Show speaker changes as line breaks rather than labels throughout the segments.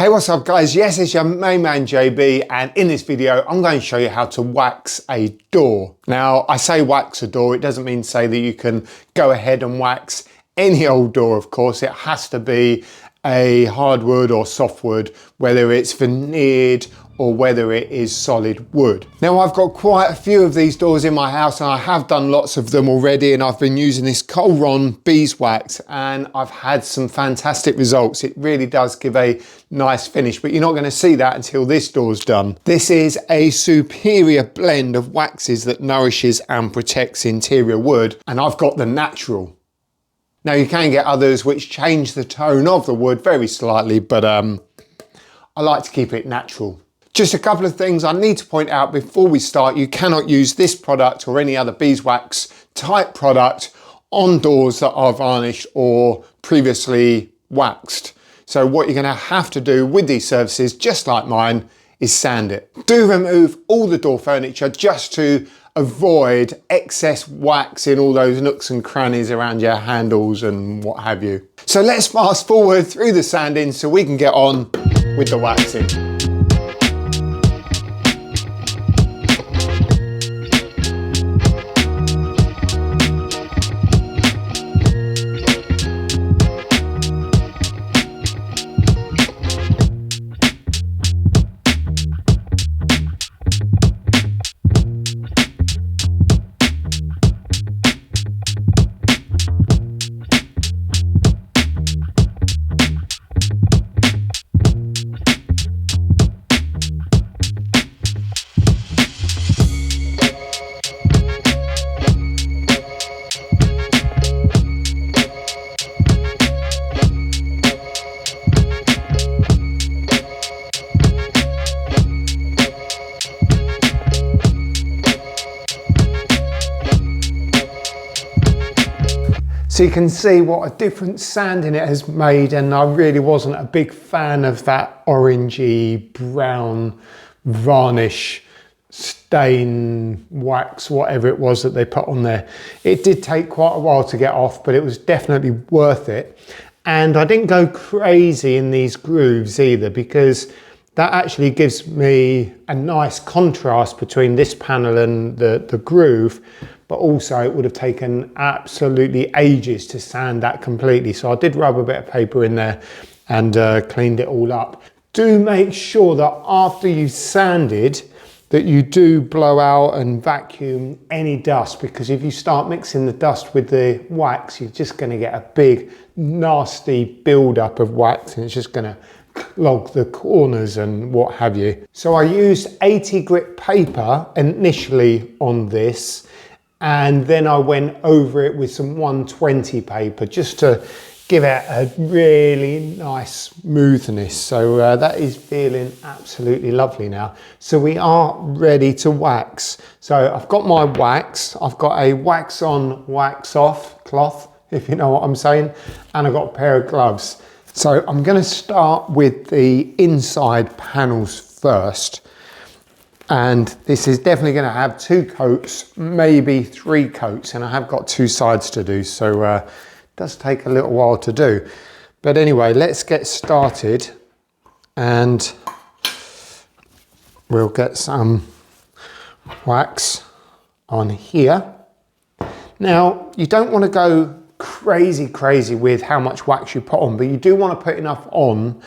Hey, what's up guys? Yes, it's your main man JB, and in this video I'm going to show you how to wax a door. Now I say wax a door, it doesn't mean say that you can go ahead and wax any old door, of course. It has to be a hardwood or softwood, whether it's veneered or whether it is solid wood. Now I've got quite a few of these doors in my house and I have done lots of them already, and I've been using this Colron BeesWax and I've had some fantastic results. It really does give a nice finish, but you're not going to see that until this door's done. This is a superior blend of waxes that nourishes and protects interior wood, and I've got the natural. Now you can get others which change the tone of the wood very slightly, but I like to keep it natural. Just a couple of things I need to point out before we start. You cannot use this product or any other beeswax type product on doors that are varnished or previously waxed. So what you're going to have to do with these surfaces, just like mine, is sand it. Do remove all the door furniture just to avoid excess wax in all those nooks and crannies around your handles and what have you. So let's fast forward through the sanding so we can get on with the waxing. So you can see what a difference sanding it has made, and I really wasn't a big fan of that orangey brown varnish stain wax, whatever it was that they put on there. It did take quite a while to get off, but it was definitely worth it. And I didn't go crazy in these grooves either, because that actually gives me a nice contrast between this panel and the groove. But also it would have taken absolutely ages to sand that completely. So I did rub a bit of paper in there and cleaned it all up. Do make sure that after you've sanded that you do blow out and vacuum any dust, because if you start mixing the dust with the wax, you're just going to get a big nasty build-up of wax, and it's just going to clog the corners and what have you. So I used 80 grit paper initially on this, and then I went over it with some 120 paper just to give it a really nice smoothness. So that is feeling absolutely lovely now. So we are ready to wax. So I've got my wax, I've got a wax on, wax off cloth, if you know what I'm saying, and I've got a pair of gloves. So I'm going to start with the inside panels first. And this is definitely going to have 2 coats, maybe 3 coats, and I have got 2 sides to do, so it does take a little while to do. But anyway, let's get started, and we'll get some wax on here. Now, you don't want to go crazy with how much wax you put on, but you do want to put enough on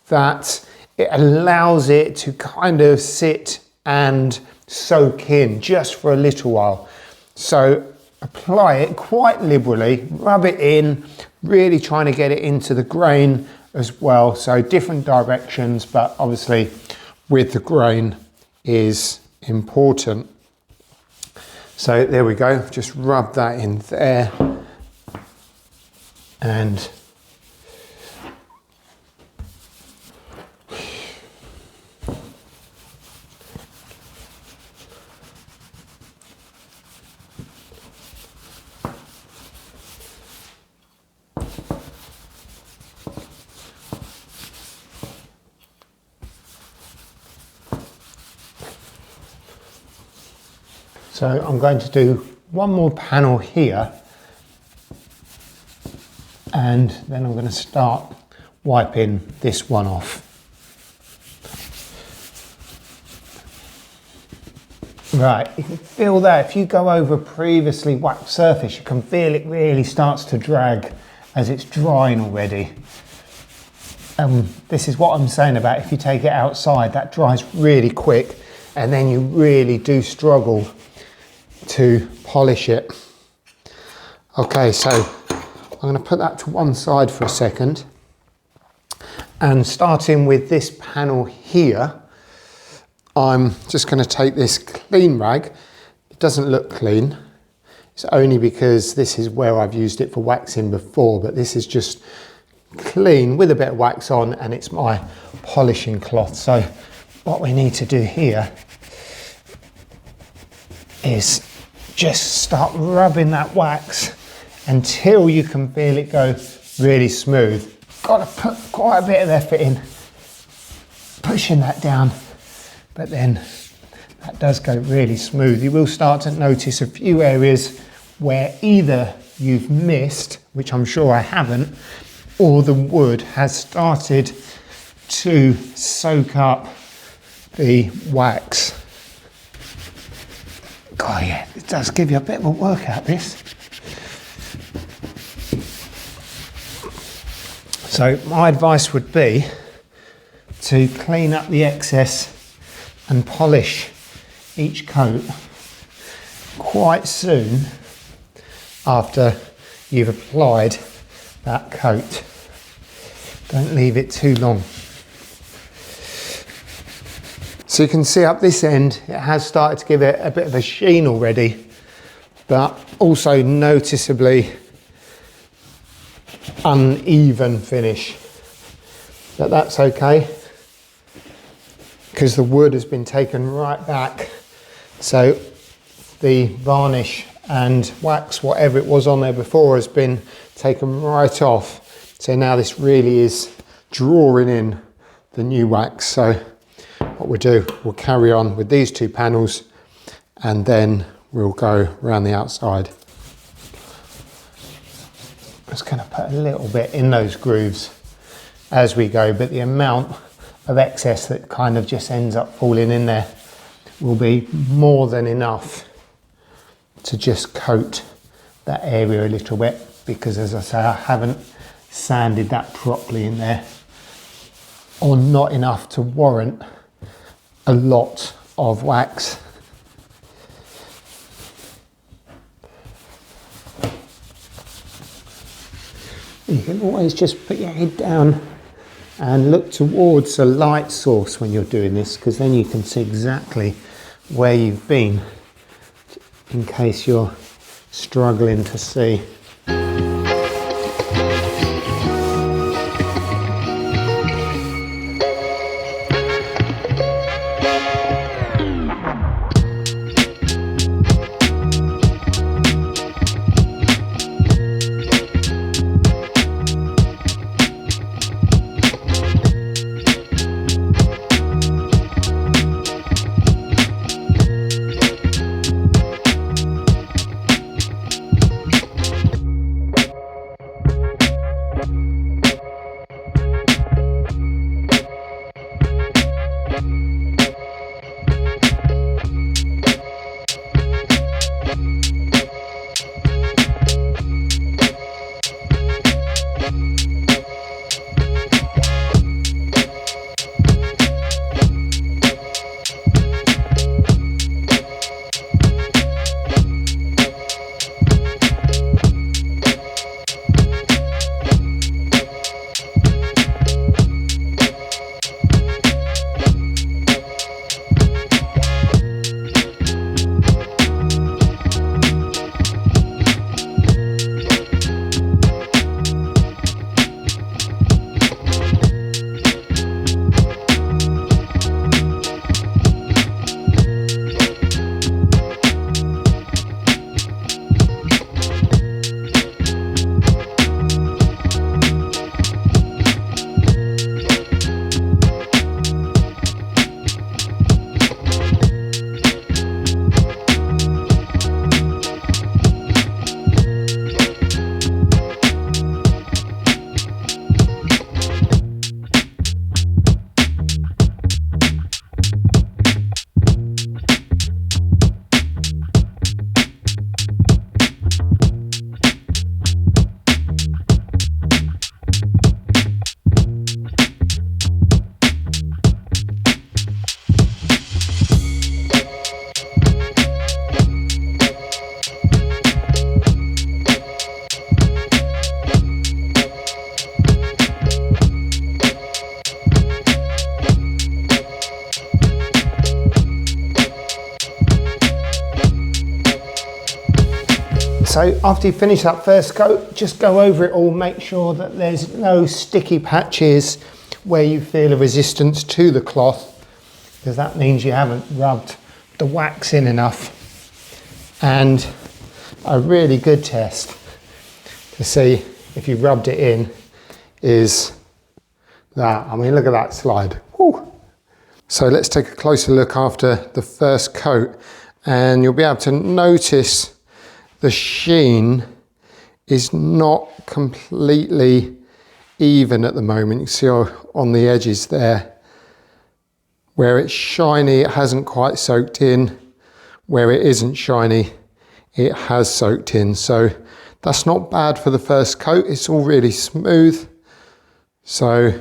that it allows it to kind of sit and soak in just for a little while. So apply it quite liberally, rub it in, really trying to get it into the grain as well. So different directions, but obviously with the grain is important. So there we go, just rub that in there. And so I'm going to do one more panel here, and then I'm going to start wiping this one off. Right, you can feel that if you go over a previously waxed surface, you can feel it really starts to drag as it's drying already. This is what I'm saying about if you take it outside, that dries really quick and then you really do struggle to polish it. Okay, so I'm going to put that to one side for a second, and starting with this panel here, I'm just going to take this clean rag. It doesn't look clean. It's only because this is where I've used it for waxing before, but this is just clean with a bit of wax on, and it's my polishing cloth. So what we need to do here is just start rubbing that wax until you can feel it go really smooth. Got to put quite a bit of effort in pushing that down, but then that does go really smooth. You will start to notice a few areas where either you've missed, which I'm sure I haven't, or the wood has started to soak up the wax. God, yeah, it does give you a bit of a workout, this. So my advice would be to clean up the excess and polish each coat quite soon after you've applied that coat. Don't leave it too long. So you can see up this end, it has started to give it a bit of a sheen already, but also noticeably uneven finish. But that's okay, because the wood has been taken right back. So the varnish and wax, whatever it was on there before, has been taken right off. So now this really is drawing in the new wax. So what we'll do, we'll carry on with these two panels and then we'll go around the outside. I'm just going to put a little bit in those grooves as we go, but the amount of excess that kind of just ends up falling in there will be more than enough to just coat that area a little bit, because as I say, I haven't sanded that properly in there, or not enough to warrant a lot of wax. You can always just put your head down and look towards a light source when you're doing this, because then you can see exactly where you've been, in case you're struggling to see. So after you finish that first coat, just go over it all, make sure that there's no sticky patches where you feel a resistance to the cloth, because that means you haven't rubbed the wax in enough. And a really good test to see if you rubbed it in is that. I mean, look at that slide. Woo. So let's take a closer look after the first coat, and you'll be able to notice the sheen is not completely even at the moment. You see on the edges there, where it's shiny, it hasn't quite soaked in. Where it isn't shiny, it has soaked in. So that's not bad for the first coat. It's all really smooth. So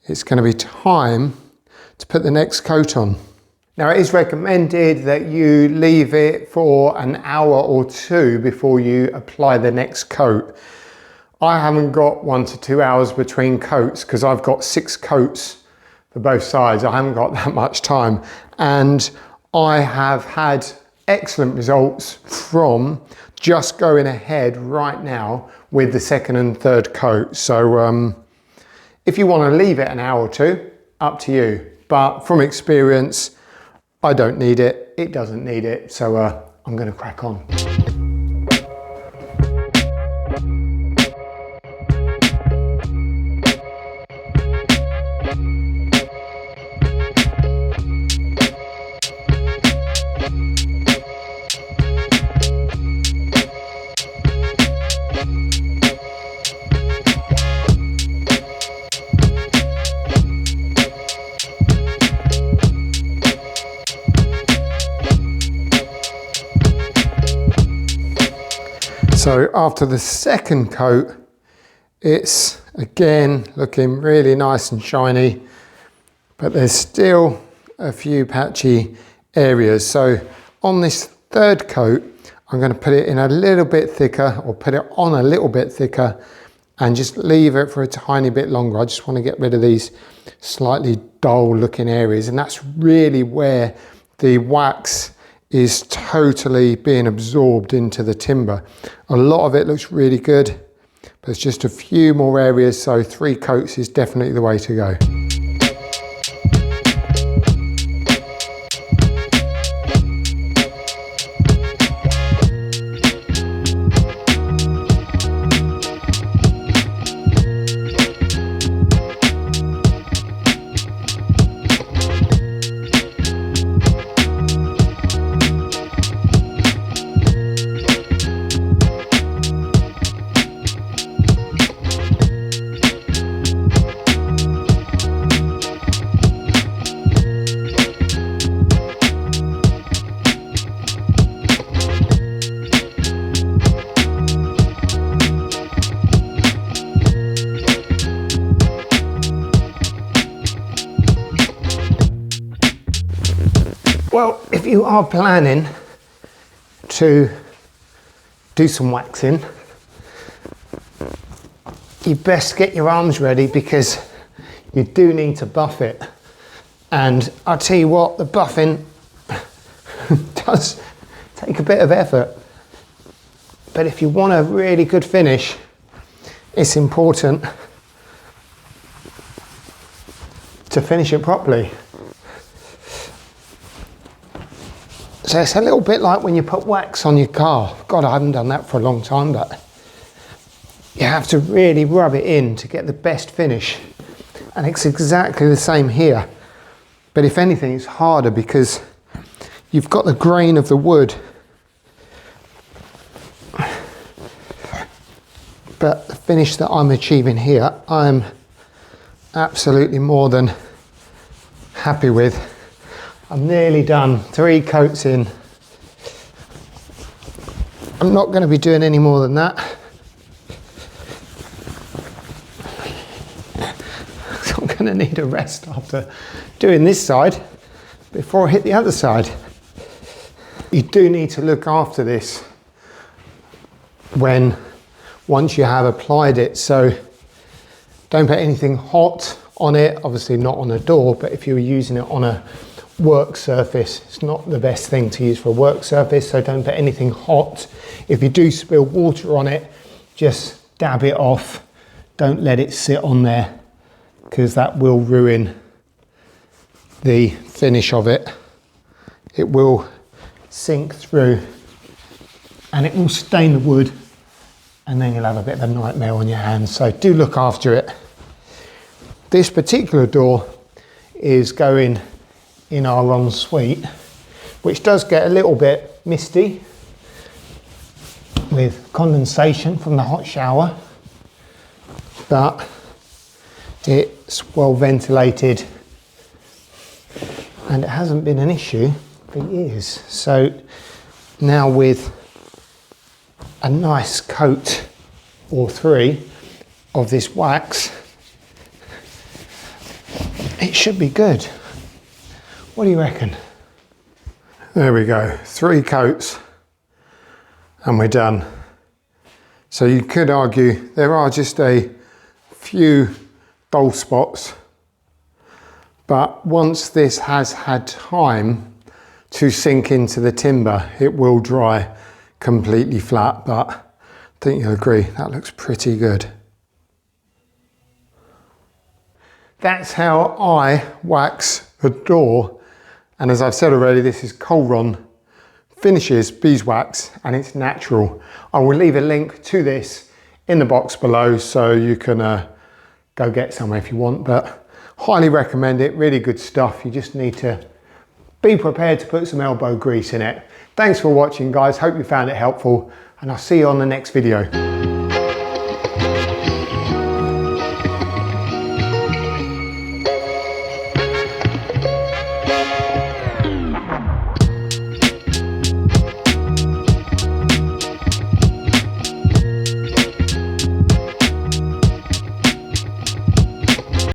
it's going to be time to put the next coat on. Now, it is recommended that you leave it for an hour or two before you apply the next coat. I haven't got 1 to 2 hours between coats because I've got 6 coats for both sides. I haven't got that much time, and I have had excellent results from just going ahead right now with the second and third coat. So if you want to leave it an hour or two, up to you. But from experience, I don't need it, it doesn't need it, so I'm going to crack on. So after the second coat, it's again looking really nice and shiny, but there's still a few patchy areas. So on this third coat, I'm going to put it in a little bit thicker, or put it on a little bit thicker, and just leave it for a tiny bit longer. I just want to get rid of these slightly dull looking areas, and that's really where the wax is totally being absorbed into the timber. A lot of it looks really good, but there's just a few more areas, so 3 coats is definitely the way to go. Well, if you are planning to do some waxing, you best get your arms ready, because you do need to buff it. And I'll tell you what, the buffing does take a bit of effort. But if you want a really good finish, it's important to finish it properly. So it's a little bit like when you put wax on your car. God, I haven't done that for a long time, but you have to really rub it in to get the best finish. And it's exactly the same here. But if anything, it's harder because you've got the grain of the wood. But the finish that I'm achieving here, I'm absolutely more than happy with. I'm nearly done, 3 coats in. I'm not going to be doing any more than that. So I'm going to need a rest after doing this side before I hit the other side. You do need to look after this once you have applied it. So don't put anything hot on it, obviously not on a door, but if you were using it on a work surface. It's not the best thing to use for a work surface, so don't put anything hot. If you do spill water on it, just dab it off. Don't let it sit on there, because that will ruin the finish of it. It will sink through and it will stain the wood, and then you'll have a bit of a nightmare on your hands. So do look after it. This particular door is going in our ensuite, which does get a little bit misty with condensation from the hot shower, but it's well ventilated and it hasn't been an issue for years. So now with a nice coat or 3 of this wax, it should be good. What do you reckon? There we go, 3 coats and we're done. So you could argue there are just a few dull spots, but once this has had time to sink into the timber, it will dry completely flat, but I think you'll agree that looks pretty good. That's how I wax a door, and as I've said already, this is Colron Finishes Beeswax and it's natural. I will leave a link to this in the box below so you can go get some if you want, but highly recommend it. Really good stuff. You just need to be prepared to put some elbow grease in it. Thanks for watching, guys. Hope you found it helpful, and I'll see you on the next video.